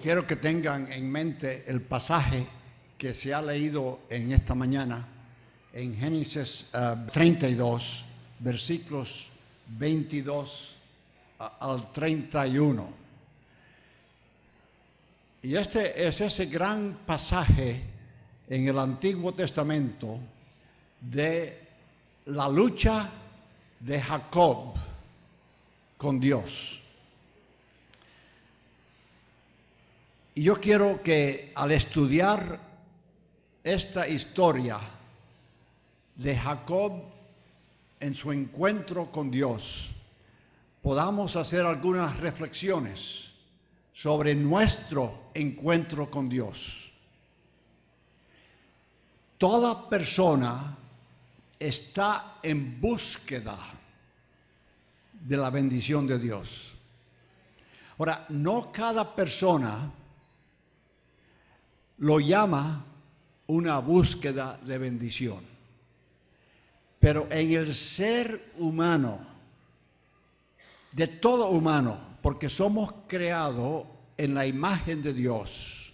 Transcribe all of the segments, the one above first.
Quiero que tengan en mente el pasaje que se ha leído en esta mañana en Génesis 32, versículos 22 al 31. Y este es ese gran pasaje en el Antiguo Testamento de la lucha de Jacob con Dios. Y yo quiero que al estudiar esta historia de Jacob en su encuentro con Dios, podamos hacer algunas reflexiones sobre nuestro encuentro con Dios. Toda persona está en búsqueda de la bendición de Dios. Ahora, no cada persona lo llama una búsqueda de bendición, pero en el ser humano, de todo humano, porque somos creados en la imagen de Dios,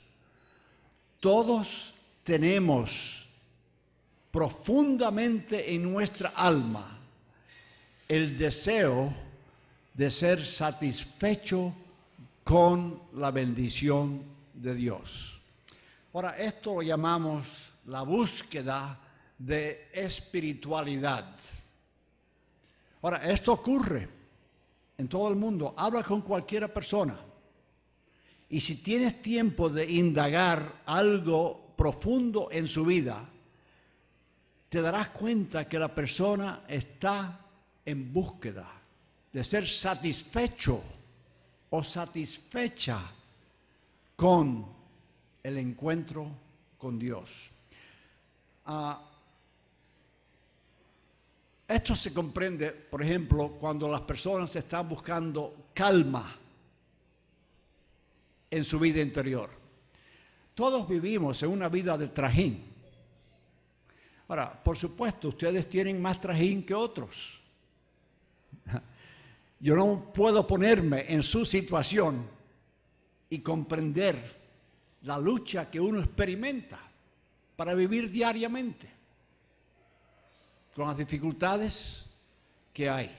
todos tenemos profundamente en nuestra alma el deseo de ser satisfecho con la bendición de Dios. Ahora, esto lo llamamos la búsqueda de espiritualidad. Ahora, esto ocurre en todo el mundo. Habla con cualquier persona. Y si tienes tiempo de indagar algo profundo en su vida, te darás cuenta que la persona está en búsqueda de ser satisfecho o satisfecha con el encuentro con Dios. Esto se comprende, por ejemplo, cuando las personas están buscando calma en su vida interior. Todos vivimos en una vida de trajín. Ahora, por supuesto, ustedes tienen más trajín que otros. Yo no puedo ponerme en su situación y comprender la lucha que uno experimenta para vivir diariamente, con las dificultades que hay.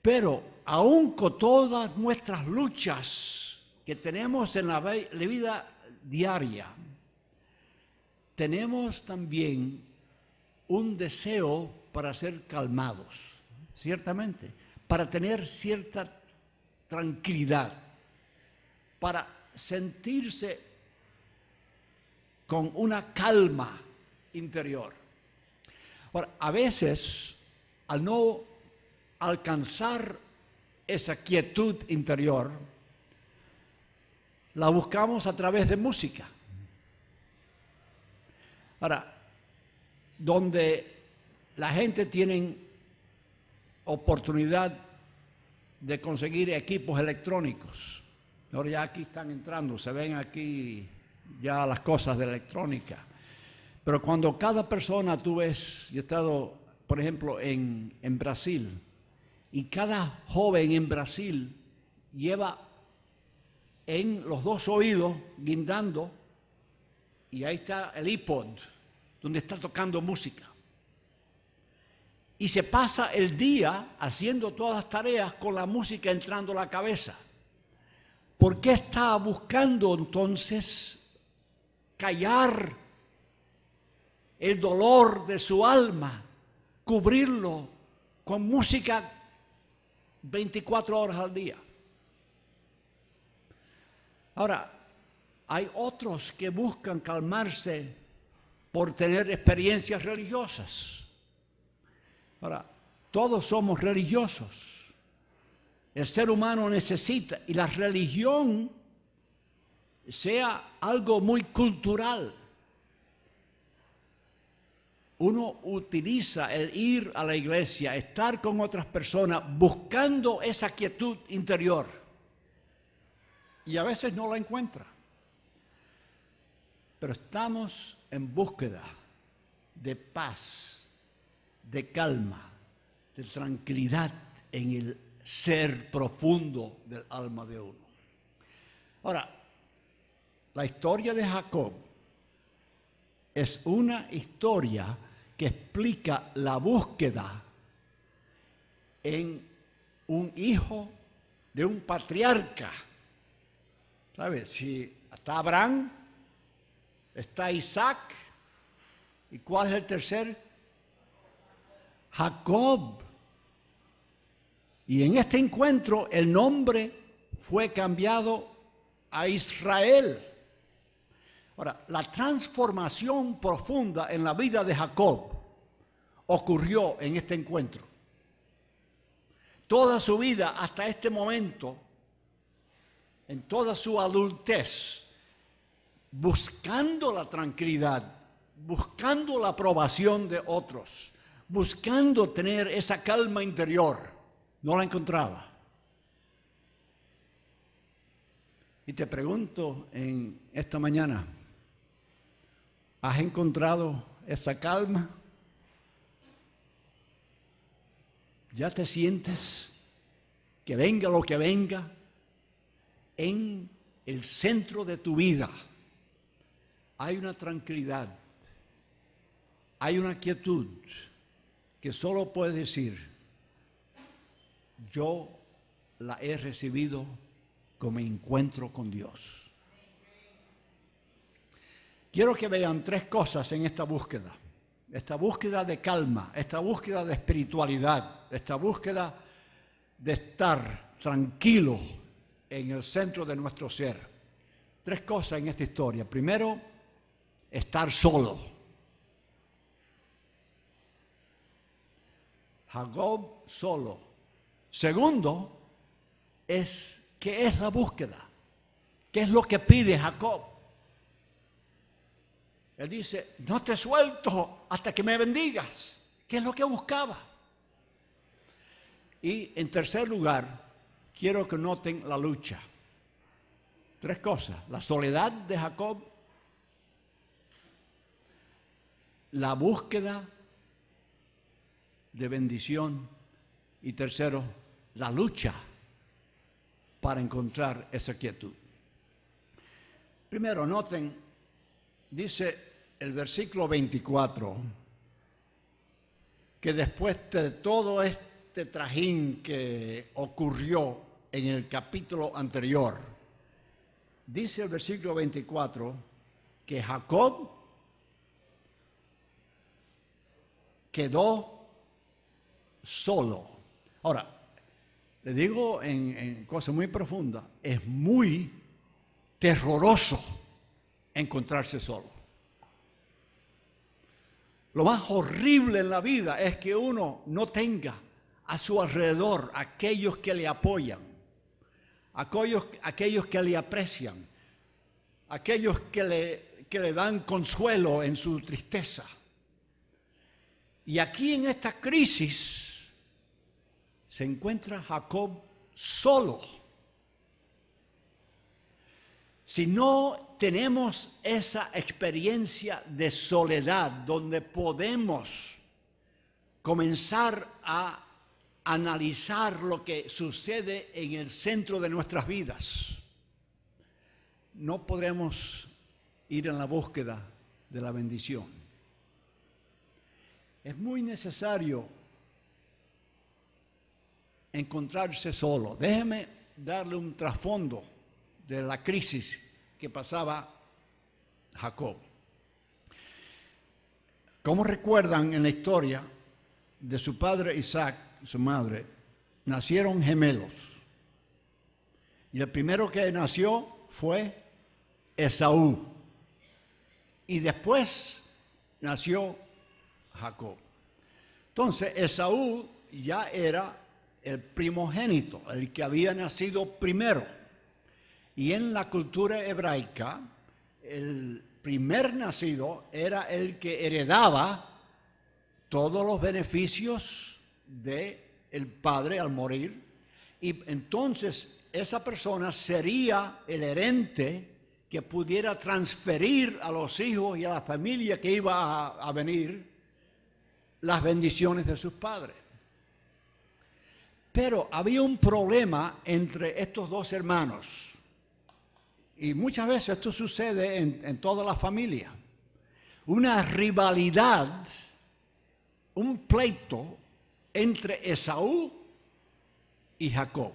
Pero aun con todas nuestras luchas que tenemos en la vida diaria, tenemos también un deseo para ser calmados, ciertamente, para tener cierta tranquilidad, para sentirse con una calma interior. Ahora, a veces, al no alcanzar esa quietud interior, la buscamos a través de música. Ahora, donde la gente tiene oportunidad de conseguir equipos electrónicos. Ahora ya aquí están entrando, se ven aquí ya las cosas de electrónica. Pero cuando cada persona, tú ves, yo he estado, por ejemplo, en Brasil, y cada joven en Brasil lleva en los dos oídos, guindando, y ahí está el iPod, donde está tocando música. Y se pasa el día haciendo todas las tareas con la música entrando a la cabeza. ¿Por qué está buscando entonces callar el dolor de su alma, cubrirlo con música 24 horas al día? Ahora, hay otros que buscan calmarse por tener experiencias religiosas. Ahora, todos somos religiosos. El ser humano necesita, y la religión sea algo muy cultural. Uno utiliza el ir a la iglesia, estar con otras personas, buscando esa quietud interior. Y a veces no la encuentra. Pero estamos en búsqueda de paz, de calma, de tranquilidad en el ser profundo del alma de uno. Ahora, la historia de Jacob es una historia que explica la búsqueda en un hijo de un patriarca. ¿Sabes? Si está Abraham, está Isaac, ¿y cuál es el tercer? Jacob. Y en este encuentro el nombre fue cambiado a Israel. Ahora, la transformación profunda en la vida de Jacob ocurrió en este encuentro. Toda su vida hasta este momento, en toda su adultez, buscando la tranquilidad, buscando la aprobación de otros, buscando tener esa calma interior, no la encontraba. Y te pregunto en esta mañana, ¿has encontrado esa calma? ¿Ya te sientes que venga lo que venga en el centro de tu vida? Hay una tranquilidad, hay una quietud que solo puedes decir, yo la he recibido como encuentro con Dios. Quiero que vean tres cosas en esta búsqueda de calma, esta búsqueda de espiritualidad, esta búsqueda de estar tranquilo en el centro de nuestro ser. Tres cosas en esta historia. Primero, estar solo. Jacob solo. Segundo, ¿qué es la búsqueda? ¿Qué es lo que pide Jacob? Él dice, no te suelto hasta que me bendigas. ¿Qué es lo que buscaba? Y en tercer lugar, quiero que noten la lucha. Tres cosas. La soledad de Jacob, la búsqueda de bendición y tercero, la lucha para encontrar esa quietud. Primero, noten, dice el versículo 24, que después de todo este trajín que ocurrió en el capítulo anterior, dice el versículo 24 que Jacob quedó solo. Ahora, le digo en cosas muy profundas, es muy terroroso encontrarse solo. Lo más horrible en la vida es que uno no tenga a su alrededor aquellos que le apoyan, aquellos que le aprecian, aquellos que le dan consuelo en su tristeza. Y aquí en esta crisis se encuentra Jacob solo. Si no tenemos esa experiencia de soledad donde podemos comenzar a analizar lo que sucede en el centro de nuestras vidas, no podremos ir en la búsqueda de la bendición. Es muy necesario encontrarse solo. Déjeme darle un trasfondo de la crisis que pasaba Jacob. Como recuerdan en la historia de su padre Isaac, su madre, nacieron gemelos. Y el primero que nació fue Esaú. Y después nació Jacob. Entonces Esaú ya era el primogénito, el que había nacido primero. Y en la cultura hebraica, el primer nacido era el que heredaba todos los beneficios del padre al morir. Y entonces esa persona sería el herente que pudiera transferir a los hijos y a la familia que iba a venir las bendiciones de sus padres. Pero había un problema entre estos dos hermanos. y muchas veces esto sucede en toda la familia, una rivalidad, un pleito entre Esaú y Jacob.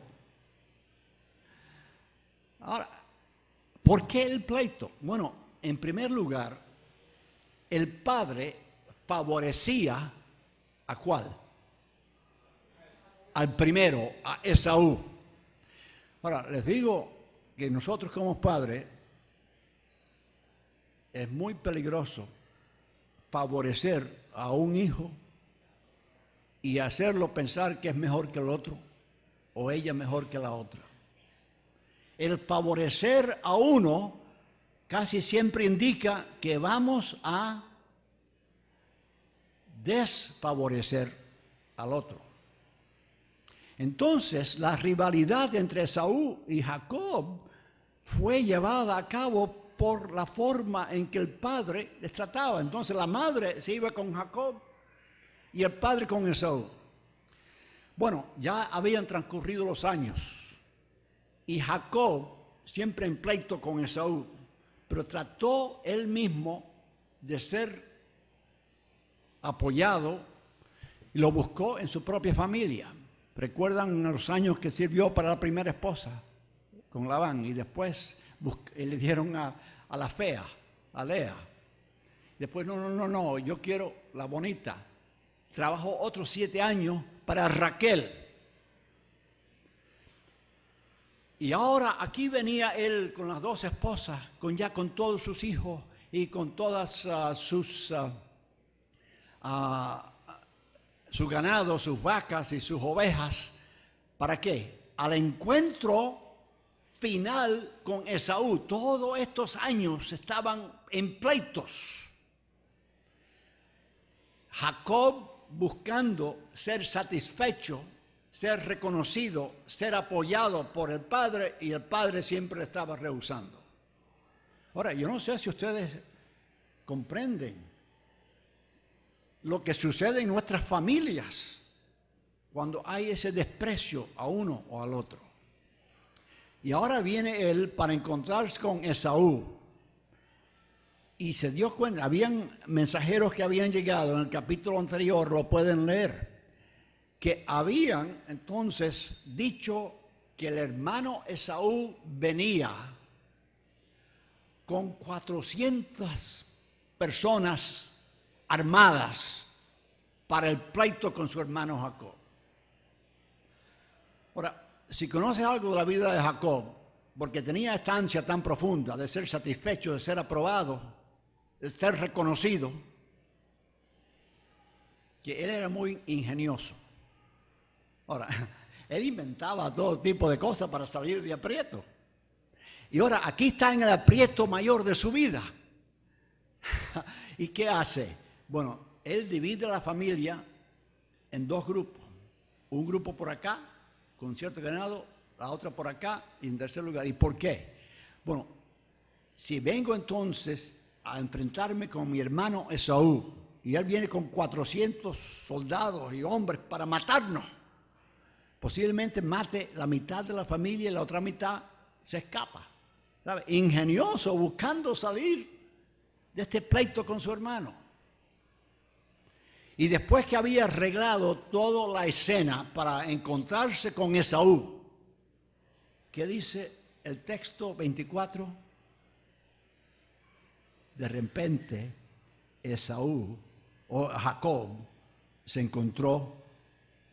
Ahora, ¿por qué el pleito? Bueno, en primer lugar, el padre favorecía ¿a cuál? Al primero, a Esaú. Ahora, les digo que nosotros como padres es muy peligroso favorecer a un hijo y hacerlo pensar que es mejor que el otro o ella mejor que la otra. El favorecer a uno casi siempre indica que vamos a desfavorecer al otro. Entonces, la rivalidad entre Esaú y Jacob fue llevada a cabo por la forma en que el padre les trataba. Entonces, la madre se iba con Jacob y el padre con Esaú. Bueno, ya habían transcurrido los años y Jacob, siempre en pleito con Esaú, pero trató él mismo de ser apoyado y lo buscó en su propia familia. ¿Recuerdan los años que sirvió para la primera esposa con Labán? Y después le dieron a la fea, a Lea. Después, no, yo quiero la bonita. Trabajó otros 7 años para Raquel. Y ahora aquí venía él con las 2 esposas, con todos sus hijos y con todas su ganado, sus vacas y sus ovejas. ¿Para qué? Al encuentro final con Esaú. Todos estos años estaban en pleitos. Jacob buscando ser satisfecho, ser reconocido, ser apoyado por el padre, y el padre siempre le estaba rehusando. Ahora, yo no sé si ustedes comprenden lo que sucede en nuestras familias cuando hay ese desprecio a uno o al otro. Y ahora viene él para encontrarse con Esaú. Y se dio cuenta, habían mensajeros que habían llegado en el capítulo anterior, lo pueden leer, que habían entonces dicho que el hermano Esaú venía con 400 personas armadas para el pleito con su hermano Jacob. Ahora, si conoces algo de la vida de Jacob, porque tenía esta ansia tan profunda de ser satisfecho, de ser aprobado, de ser reconocido, que él era muy ingenioso. Ahora, él inventaba todo tipo de cosas para salir de aprieto. Y ahora aquí está en el aprieto mayor de su vida. ¿Y qué hace? Bueno, él divide la familia en 2 grupos. Un grupo por acá, con cierto ganado, la otra por acá, y en tercer lugar. ¿Y por qué? Bueno, si vengo entonces a enfrentarme con mi hermano Esaú, y él viene con 400 soldados y hombres para matarnos, posiblemente mate la mitad de la familia y la otra mitad se escapa. ¿Sabe? Ingenioso, buscando salir de este pleito con su hermano. Y después que había arreglado toda la escena para encontrarse con Esaú, ¿qué dice el texto 24? De repente, Esaú o Jacob se encontró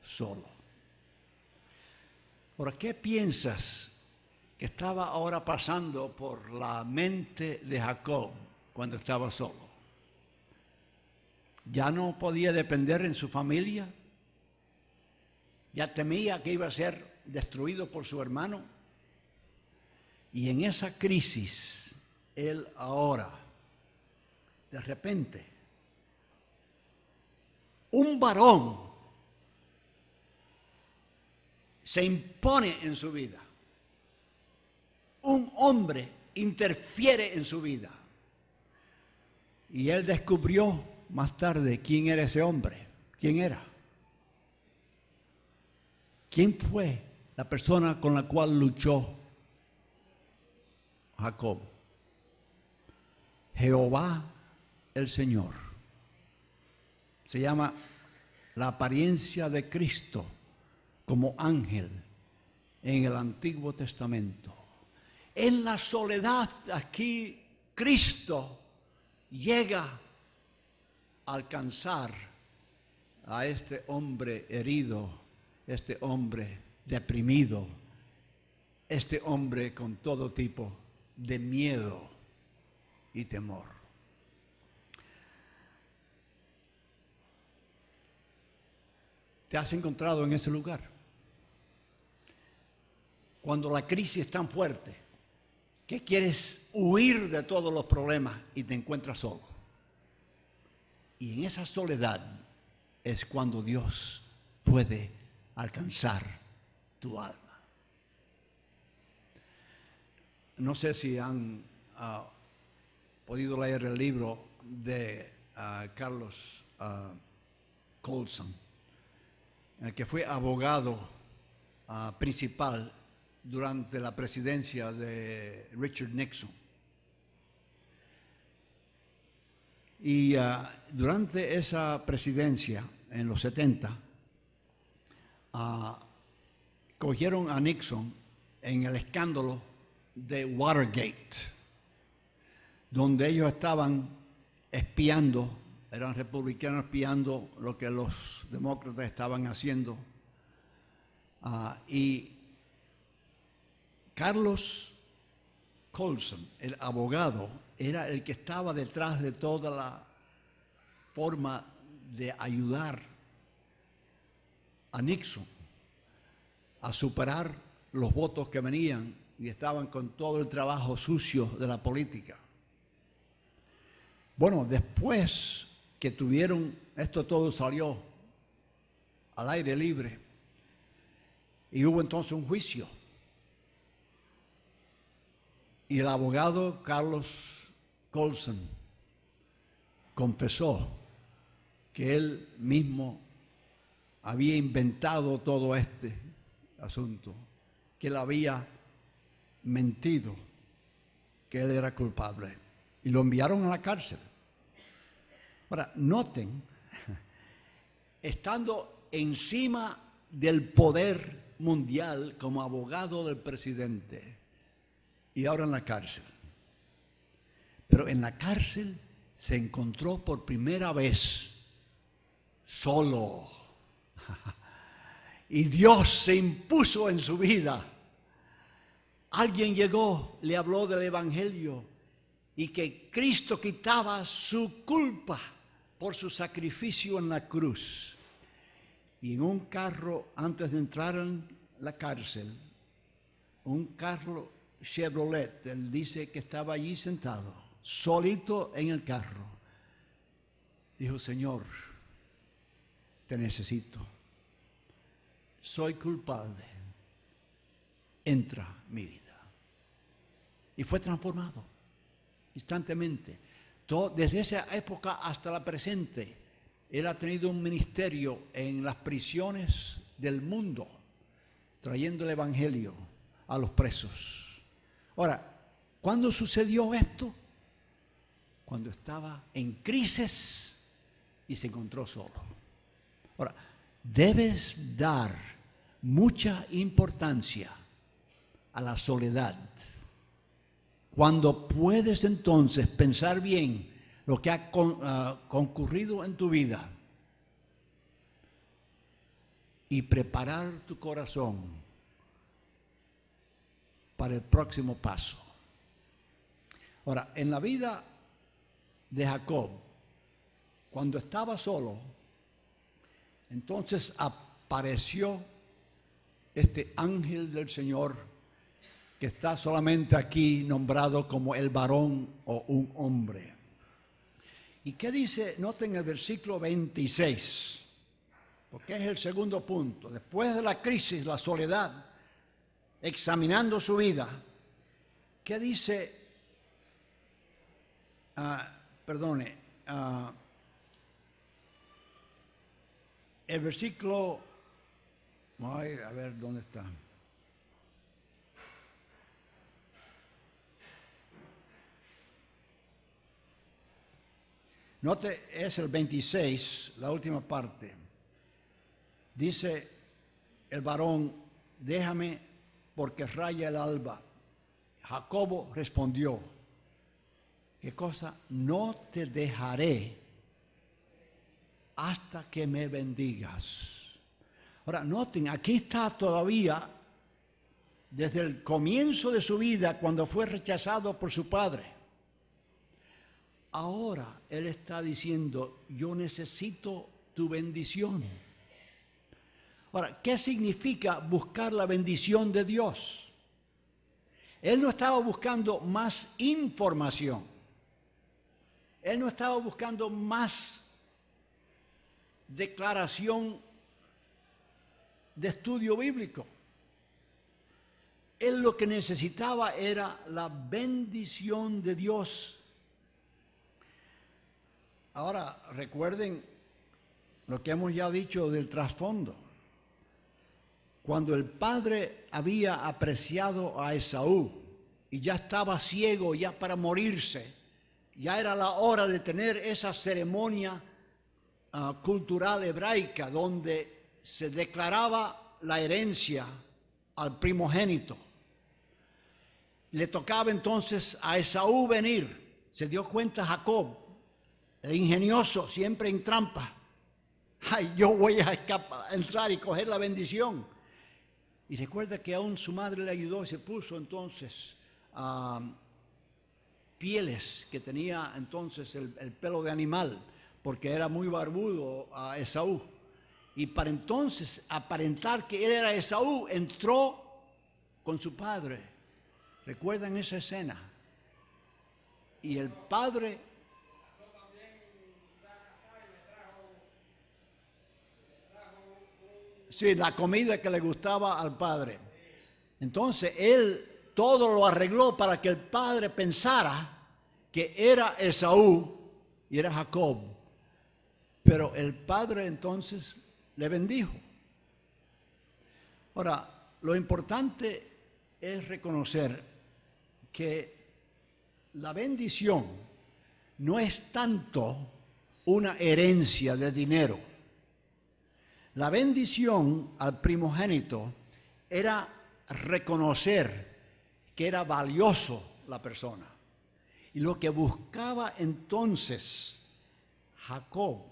solo. ¿Por qué piensas que estaba ahora pasando por la mente de Jacob cuando estaba solo? ¿Ya no podía depender en su familia? ¿Ya temía que iba a ser destruido por su hermano? Y en esa crisis, él ahora, de repente, un varón se impone en su vida. Un hombre interfiere en su vida. Y él descubrió más tarde quién era ese hombre. ¿Quién era? ¿Quién fue la persona con la cual luchó Jacob, Jehová el Señor. Se llama la apariencia de Cristo como ángel en el Antiguo Testamento. En la soledad aquí Cristo llega a alcanzar a este hombre herido, este hombre deprimido, este hombre con todo tipo de miedo y temor. ¿Te has encontrado en ese lugar? Cuando la crisis es tan fuerte que quieres huir de todos los problemas y te encuentras solo. Y en esa soledad es cuando Dios puede alcanzar tu alma. No sé si han podido leer el libro de Carlos Colson, que fue abogado principal durante la presidencia de Richard Nixon. Y durante esa presidencia, en los 70, cogieron a Nixon en el escándalo de Watergate, donde ellos estaban espiando, eran republicanos espiando lo que los demócratas estaban haciendo. Y Carlos Colson, el abogado, era el que estaba detrás de toda la forma de ayudar a Nixon a superar los votos que venían y estaban con todo el trabajo sucio de la política. Bueno, después que tuvieron, esto todo salió al aire libre y hubo entonces un juicio. Y el abogado Carlos Colson confesó que él mismo había inventado todo este asunto, que él había mentido, que él era culpable. Y lo enviaron a la cárcel. Ahora, noten, estando encima del poder mundial como abogado del presidente, y ahora en la cárcel. Pero en la cárcel se encontró por primera vez solo. Y Dios se impuso en su vida. Alguien llegó, le habló del Evangelio y que Cristo quitaba su culpa por su sacrificio en la cruz. Y en un carro, antes de entrar en la cárcel, un carro Chevrolet, él dice que estaba allí sentado, solito en el carro. Dijo: Señor, te necesito. Soy culpable. Entra mi vida. Y fue transformado instantáneamente. Desde esa época hasta la presente, él ha tenido un ministerio en las prisiones del mundo, trayendo el Evangelio a los presos. Ahora, ¿cuándo sucedió esto? Cuando estaba en crisis y se encontró solo. Ahora, debes dar mucha importancia a la soledad. Cuando puedes entonces pensar bien lo que ha concurrido en tu vida y preparar tu corazón para el próximo paso. Ahora, en la vida de Jacob, cuando estaba solo, entonces apareció este ángel del Señor que está solamente aquí nombrado como el varón o un hombre. ¿Y qué dice? Noten el versículo 26, porque es el segundo punto. Después de la crisis, la soledad, examinando su vida, ¿qué dice? El versículo, a ver dónde está. Note, es el 26, la última parte. Dice el varón, déjame porque raya el alba. Jacobo respondió, ¿qué cosa? No te dejaré hasta que me bendigas. Ahora, noten, aquí está todavía, desde el comienzo de su vida, cuando fue rechazado por su padre. Ahora él está diciendo, yo necesito tu bendición. Ahora, ¿qué significa buscar la bendición de Dios? Él no estaba buscando más información. Él no estaba buscando más declaración de estudio bíblico. Él lo que necesitaba era la bendición de Dios. Ahora, recuerden lo que hemos ya dicho del trasfondo. Cuando el padre había apreciado a Esaú y ya estaba ciego ya para morirse, ya era la hora de tener esa ceremonia cultural hebraica donde se declaraba la herencia al primogénito. Le tocaba entonces a Esaú venir. Se dio cuenta Jacob, el ingenioso, siempre en trampa. Ay, yo voy a entrar y coger la bendición. Y recuerda que aún su madre le ayudó y se puso entonces pieles que tenía entonces el pelo de animal, porque era muy barbudo a Esaú. Y para entonces aparentar que él era Esaú, entró con su padre. ¿Recuerdan esa escena? Y el padre... Sí, la comida que le gustaba al padre. Entonces él todo lo arregló para que el padre pensara que era Esaú y era Jacob. Pero el padre entonces le bendijo. Ahora, lo importante es reconocer que la bendición no es tanto una herencia de dinero. La bendición al primogénito era reconocer que era valioso la persona. Y lo que buscaba entonces Jacob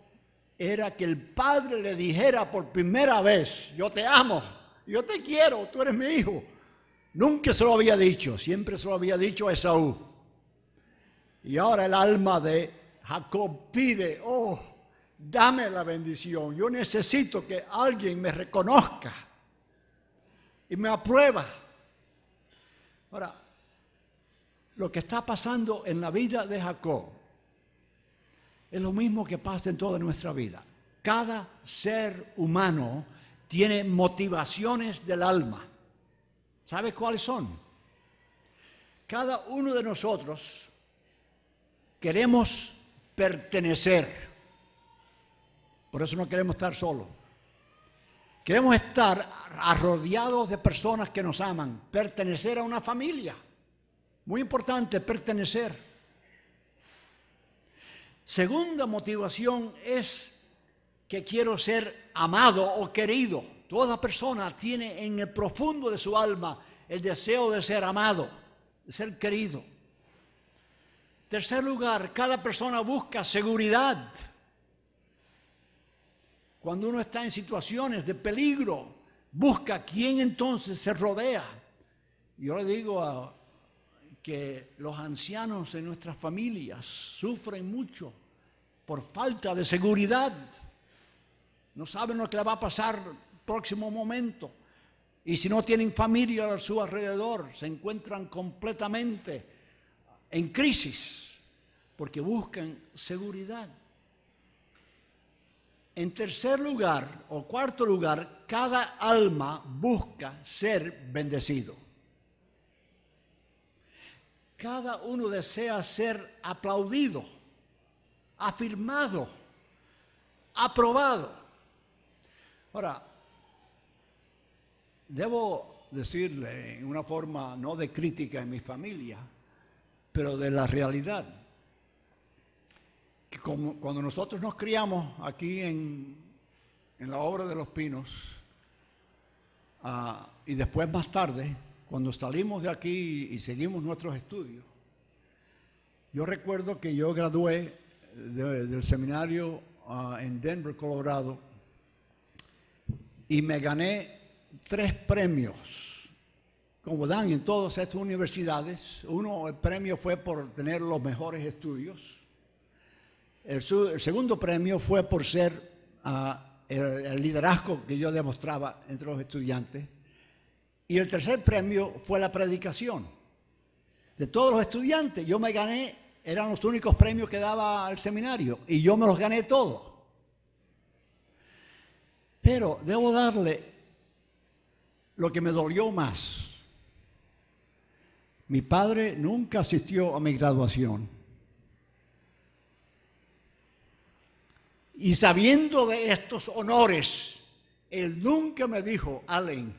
era que el padre le dijera por primera vez, yo te amo, yo te quiero, tú eres mi hijo. Nunca se lo había dicho, siempre se lo había dicho a Esaú. Y ahora el alma de Jacob pide, oh, dame la bendición, yo necesito que alguien me reconozca y me aprueba. Ahora, lo que está pasando en la vida de Jacob es lo mismo que pasa en toda nuestra vida. Cada ser humano tiene motivaciones del alma. ¿Sabe cuáles son? Cada uno de nosotros queremos pertenecer. Por eso no queremos estar solos. Queremos estar rodeados de personas que nos aman, pertenecer a una familia. Muy importante, pertenecer. Segunda motivación es que quiero ser amado o querido. Toda persona tiene en el profundo de su alma el deseo de ser amado, de ser querido. Tercer lugar, cada persona busca seguridad. Cuando uno está en situaciones de peligro, busca quién entonces se rodea. Yo le digo que los ancianos de nuestras familias sufren mucho por falta de seguridad. No saben lo que le va a pasar el próximo momento. Y si no tienen familia a su alrededor, se encuentran completamente en crisis porque buscan seguridad. En tercer lugar o cuarto lugar, cada alma busca ser bendecido. Cada uno desea ser aplaudido, afirmado, aprobado. Ahora, debo decirle en una forma no de crítica en mi familia, pero de la realidad. que cuando nosotros nos criamos aquí en la obra de Los Pinos, y después más tarde, cuando salimos de aquí y seguimos nuestros estudios, yo recuerdo que yo gradué del seminario en Denver, Colorado, y me gané 3 premios, como dan en todas estas universidades. El premio fue por tener los mejores estudios. El segundo premio fue por ser el liderazgo que yo demostraba entre los estudiantes. Y el tercer premio fue la predicación. De todos los estudiantes, yo me gané, eran los únicos premios que daba el seminario, y yo me los gané todos. Pero debo darle lo que me dolió más. Mi padre nunca asistió a mi graduación. Y sabiendo de estos honores, él nunca me dijo: Allen,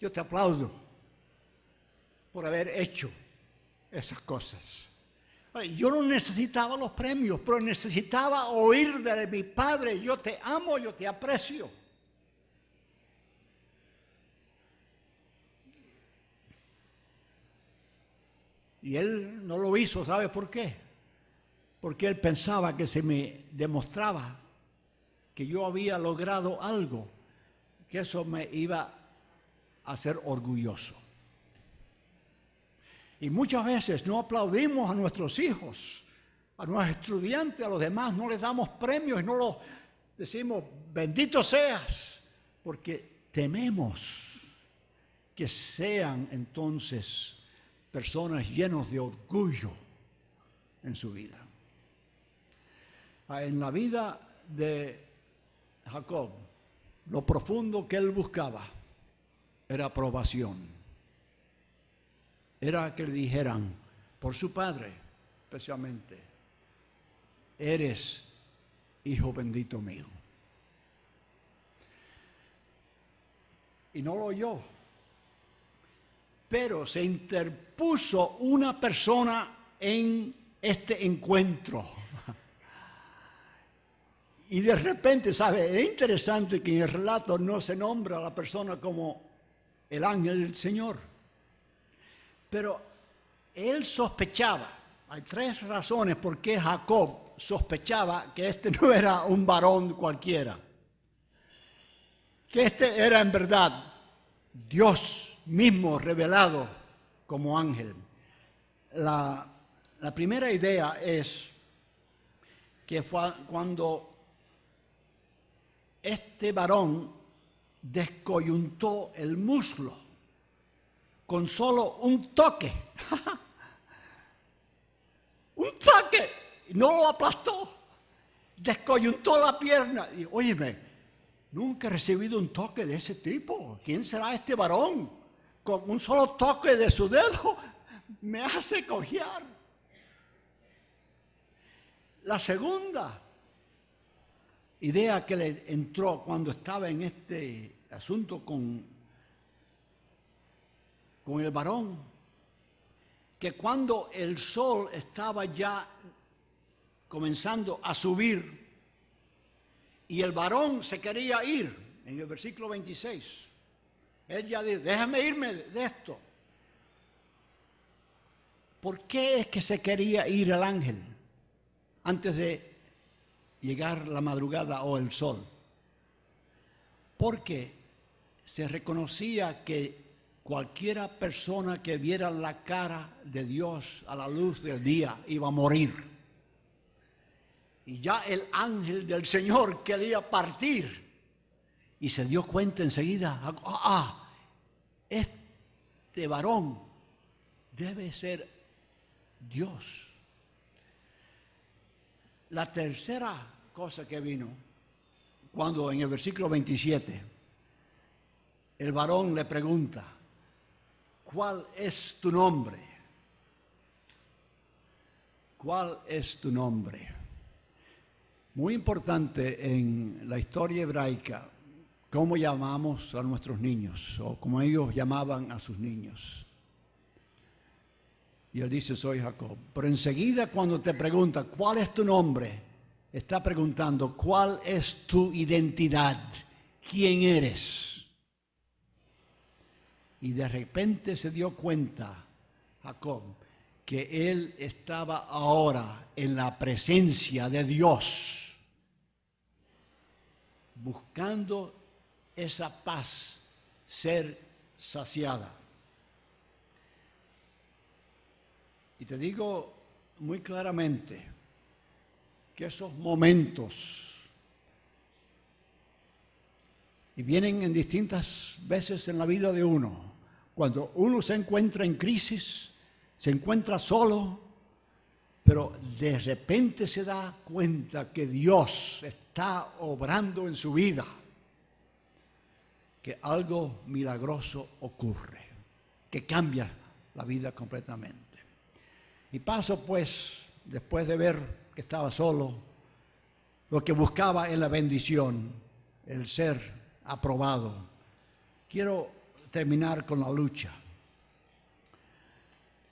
yo te aplaudo por haber hecho esas cosas. Yo no necesitaba los premios, pero necesitaba oír de mi padre: yo te amo, yo te aprecio. Y él no lo hizo, ¿sabe por qué? Porque él pensaba que se me demostraba que yo había logrado algo, que eso me iba a hacer orgulloso. Y muchas veces no aplaudimos a nuestros hijos, a nuestros estudiantes, a los demás, no les damos premios y no los decimos: bendito seas, porque tememos que sean entonces personas llenas de orgullo en su vida. En la vida de Jacob, lo profundo que él buscaba era aprobación. Era que le dijeran, por su padre especialmente: eres hijo bendito mío. Y no lo oyó. Pero se interpuso una persona en este encuentro. Y de repente, ¿sabe? Es interesante que en el relato no se nombra a la persona como el ángel del Señor. Pero él sospechaba. Hay 3 razones por qué Jacob sospechaba que este no era un varón cualquiera. Que este era en verdad Dios mismo revelado como ángel. La primera idea es que fue cuando este varón descoyuntó el muslo con solo un toque. Un toque. No lo aplastó. Descoyuntó la pierna. Y óyeme, nunca he recibido un toque de ese tipo. ¿Quién será este varón? Con un solo toque de su dedo me hace cojear. La segunda idea que le entró cuando estaba en este asunto con el varón, que cuando el sol estaba ya comenzando a subir y el varón se quería ir, en el versículo 26, él ya dice: déjame irme de esto. ¿Por qué es que se quería ir el ángel antes de llegar la madrugada o el sol? Porque se reconocía que cualquiera persona que viera la cara de Dios a la luz del día iba a morir. Y ya el ángel del Señor quería partir. Y se dio cuenta enseguida: este varón debe ser Dios. La tercera cosa que vino, cuando en el versículo 27, el varón le pregunta: ¿cuál es tu nombre? ¿Cuál es tu nombre? Muy importante en la historia hebraica, cómo llamamos a nuestros niños, o cómo ellos llamaban a sus niños. Y él dice, soy Jacob. Pero enseguida cuando te pregunta, ¿cuál es tu nombre? Está preguntando, ¿cuál es tu identidad? ¿Quién eres? Y de repente se dio cuenta Jacob que él estaba ahora en la presencia de Dios, buscando esa paz, ser saciada. Y te digo muy claramente que esos momentos, y vienen en distintas veces en la vida de uno, cuando uno se encuentra en crisis, se encuentra solo, pero de repente se da cuenta que Dios está obrando en su vida, que algo milagroso ocurre, que cambia la vida completamente. Y paso pues, después de ver que estaba solo, lo que buscaba en la bendición, el ser aprobado. Quiero terminar con la lucha.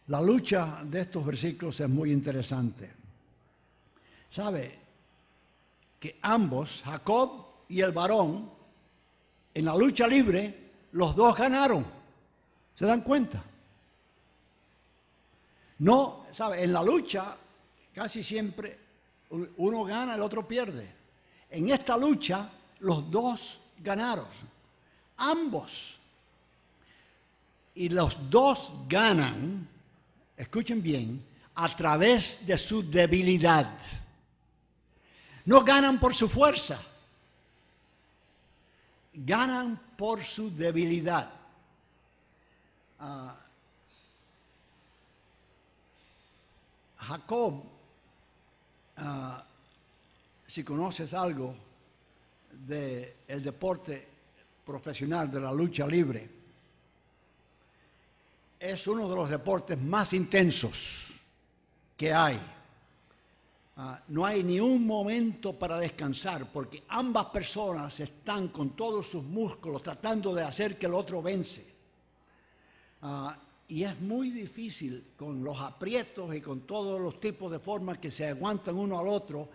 La lucha de estos versículos es muy interesante. ¿Sabe? Que ambos, Jacob y el varón, en la lucha libre, los dos ganaron. ¿Se dan cuenta? No, ¿sabe? En la lucha casi siempre uno gana, el otro pierde. En esta lucha los dos ganaron, ambos. Y los dos ganan, escuchen bien, a través de su debilidad. No ganan por su fuerza, ganan por su debilidad. Jacob, si conoces algo del deporte profesional, de la lucha libre, es uno de los deportes más intensos que hay. No hay ni un momento para descansar, porque ambas personas están con todos sus músculos tratando de hacer que el otro vence. Y es muy difícil con los aprietos y con todos los tipos de formas que se aguantan uno al otro,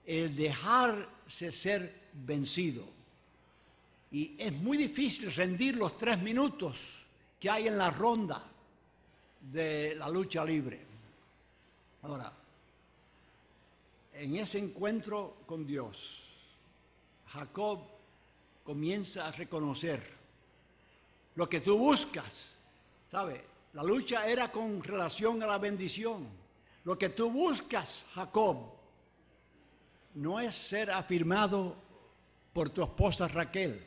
el dejarse ser vencido. Y es muy difícil rendir los 3 minutos que hay en la ronda de la lucha libre. Ahora, en ese encuentro con Dios, Jacob comienza a reconocer lo que tú buscas. ¿Sabe? La lucha era con relación a la bendición. Lo que tú buscas, Jacob, no es ser afirmado por tu esposa Raquel.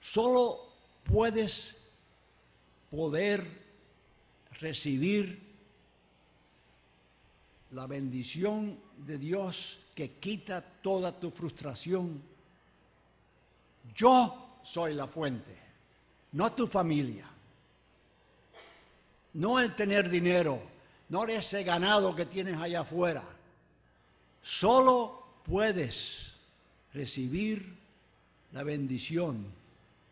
Solo puedes poder recibir la bendición de Dios que quita toda tu frustración. Yo soy la fuente, no tu familia, no el tener dinero, no ese ganado que tienes allá afuera. Solo puedes recibir la bendición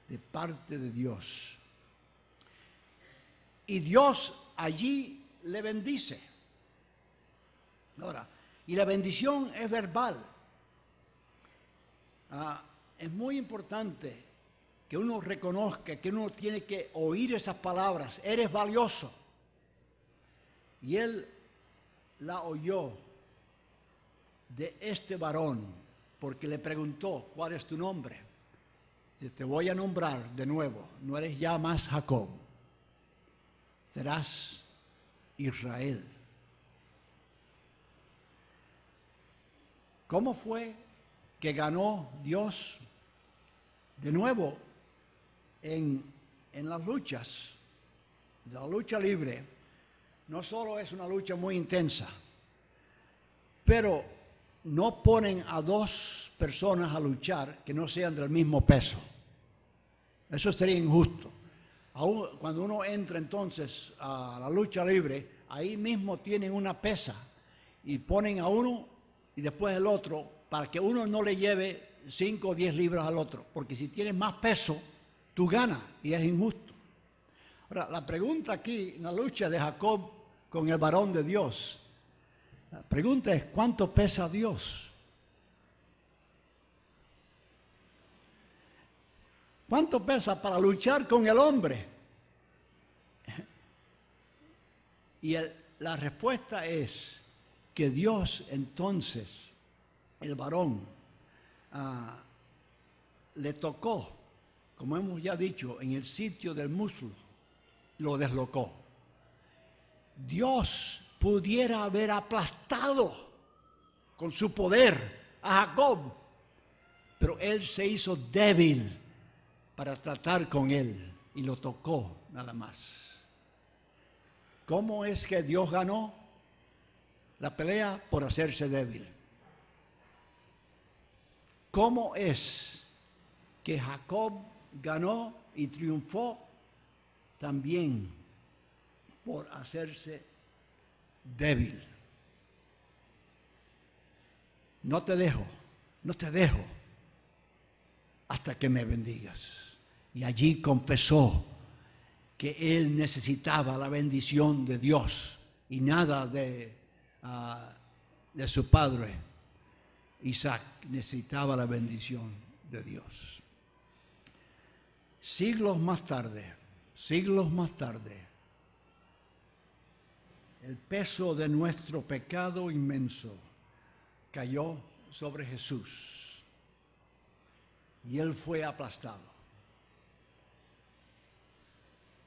de parte de Dios. Y Dios allí le bendice. Ahora, y la bendición es verbal. Es muy importante que uno reconozca, que uno tiene que oír esas palabras. Eres valioso. Y él la oyó de este varón, porque le preguntó, ¿cuál es tu nombre? Dice, te voy a nombrar de nuevo, no eres ya más Jacob, serás Israel. ¿Cómo fue que ganó Dios de nuevo en las luchas? De la lucha libre, no solo es una lucha muy intensa, pero no ponen a dos personas a luchar que no sean del mismo peso. Eso sería injusto. Aún cuando uno entra entonces a la lucha libre, ahí mismo tienen una pesa y ponen a uno y después el otro para que uno no le lleve 5 o 10 libras al otro, porque si tienes más peso, tú ganas y es injusto. Ahora, la pregunta aquí, en la lucha de Jacob con el varón de Dios, la pregunta es, ¿cuánto pesa Dios? ¿Cuánto pesa para luchar con el hombre? Y la respuesta es que Dios entonces, el varón, le tocó, como hemos ya dicho, en el sitio del muslo, lo deslocó. Dios pudiera haber aplastado con su poder a Jacob, pero él se hizo débil para tratar con él y lo tocó nada más. ¿Cómo es que Dios ganó la pelea? Por hacerse débil. ¿Cómo es que Jacob ganó y triunfó? También por hacerse débil. No te dejo hasta que me bendigas. Y allí confesó que él necesitaba la bendición de Dios y nada de su padre. Isaac necesitaba la bendición de Dios. Siglos más tarde, el peso de nuestro pecado inmenso cayó sobre Jesús y él fue aplastado.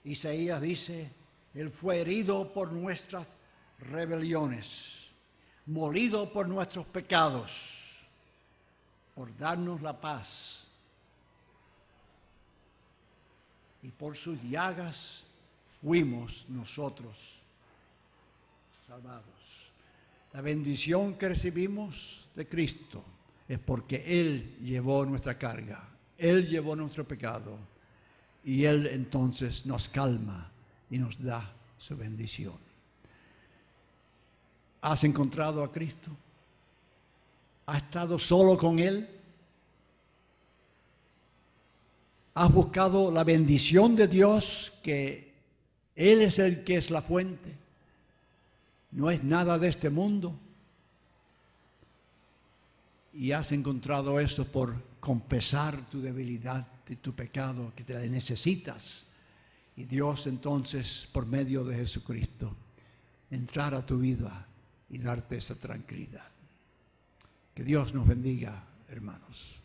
Isaías dice, él fue herido por nuestras rebeliones, molido por nuestros pecados, por darnos la paz. Y por sus llagas fuimos nosotros salvados. La bendición que recibimos de Cristo es porque Él llevó nuestra carga, Él llevó nuestro pecado y Él entonces nos calma y nos da su bendición. ¿Has encontrado a Cristo? ¿Has estado solo con Él? ¿Has buscado la bendición de Dios, que Él es el que es la fuente? No es nada de este mundo. Y has encontrado eso por confesar tu debilidad y tu pecado, que te necesitas. Y Dios entonces, por medio de Jesucristo, entrar a tu vida y darte esa tranquilidad. Que Dios nos bendiga, hermanos.